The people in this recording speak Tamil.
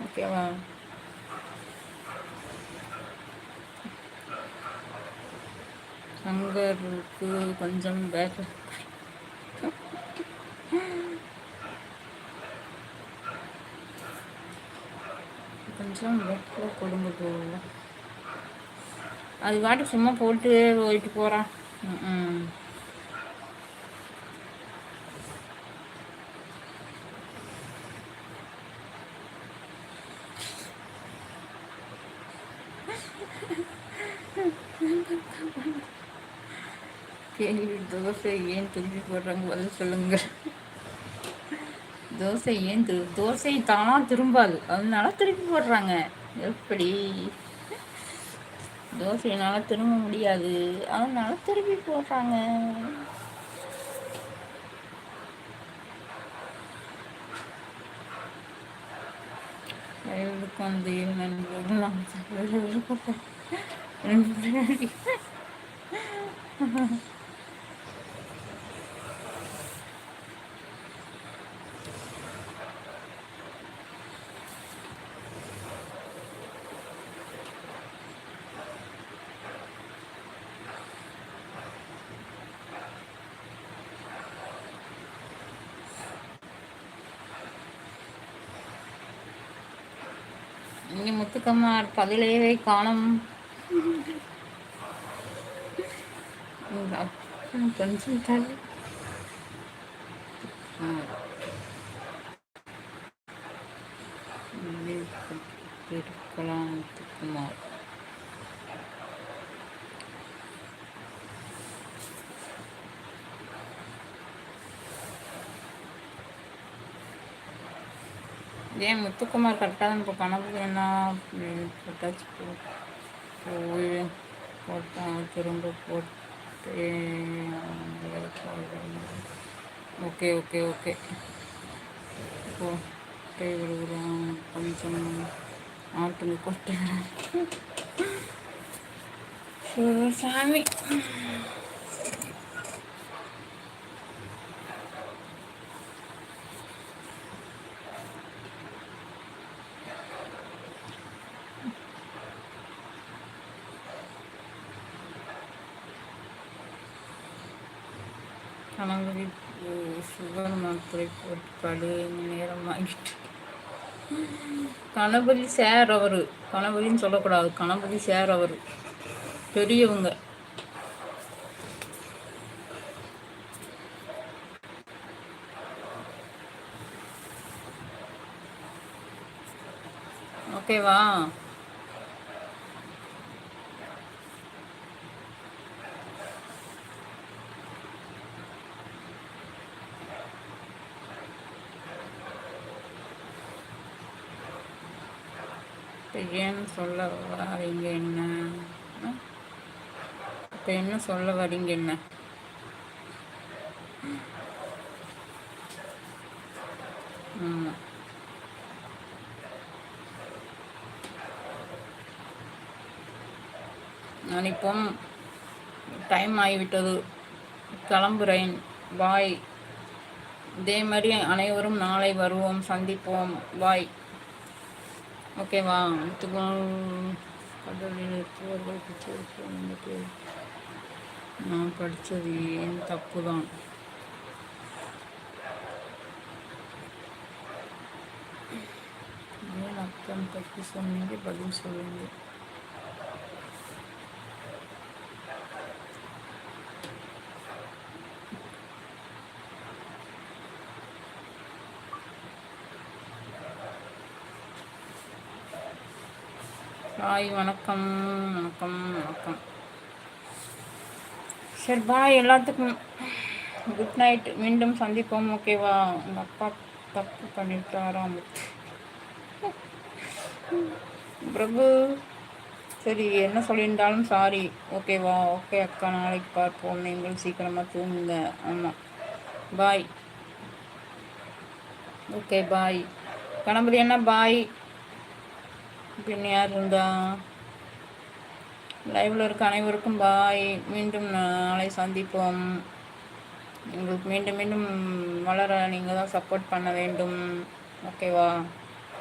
ஓகேவா? சங்கருக்கு கொஞ்சம் பேக் கொஞ்சம் பேக்கில் கொடுங்க போல. அது பாட்டு சும்மா போட்டு போயிட்டு போகிறான். ம். கேள்வி தோசை ஏன் திருப்பி போடுறாங்க பதில் சொல்லுங்கள். தோசை ஏன் தோசை தானா திரும்பாது, அதனால திருப்பி போடுறாங்க. எப்படி? தோசைனால திரும்ப முடியாது, அதனால திருப்பி போடுறாங்க. வந்து நண்பர்கள் இங்கே முத்துக்கம்மார் பதிலேயே காணும். கொஞ்சம் தள்ளி இருக்கலாம் முத்துக்குமார். ஏன் முத்துக்குமார் கரெக்டாக தான் இப்போ கணக்கு என்ன போட்டாச்சு. போய் போட்டான் திரும்ப போட்டு. Okay okay okay. கொட்டை விடுகிறோம் கொஞ்சம் ஆட்டுங்க கொட்டை சாமி. கணபதி சுகர் மாத்திரை போட்டு 10 மணி நேரம் ஆகிட்டு. கணபதி சார் அவரு, கணபதின்னு சொல்லக்கூடாது, கணபதி சார் அவரு பெரியவங்க. ஓகேவா? ஏன்னு சொல்ல வரீங்க என்ன? இப்போ என்ன சொல்ல வரீங்க என்ன? ஆமாம், நான் இப்போ டைம் ஆகிவிட்டது, கிளம்புறேன். பாய். இதே மாதிரி அனைவரும் நாளை வருவோம், சந்திப்போம். பாய். ஓகேவா? கடலில் நான் படித்தது ஏன் தப்பு தான். ஏன் அக்கம் தப்பு சொன்னீங்க, பதில் சொல்லுங்க. பாய். வணக்கம் வணக்கம் வணக்கம். சரி பாய் எல்லாத்துக்கும். Good night. மீண்டும் சந்திப்போம். ஓகேவா? உங்கள் அப்பா தப்பு பண்ணிட்டாராம் பிரபு. சரி, என்ன சொல்லியிருந்தாலும் சாரி. ஓகேவா? ஓகே அக்கா, நாளைக்கு பார்ப்போம். நீங்கள் சீக்கிரமாக தூங்குங்க. ஆமாம், பாய். Okay bye. கணபதி என்ன பாய்? பின் யார் இருந்தா? லைவில் இருக்க அனைவருக்கும் பாய். மீண்டும் நாளை சந்திப்போம். எங்களுக்கு மீண்டும் மீண்டும் வளர நீங்கள் தான் சப்போர்ட் பண்ண வேண்டும். ஓகேவா?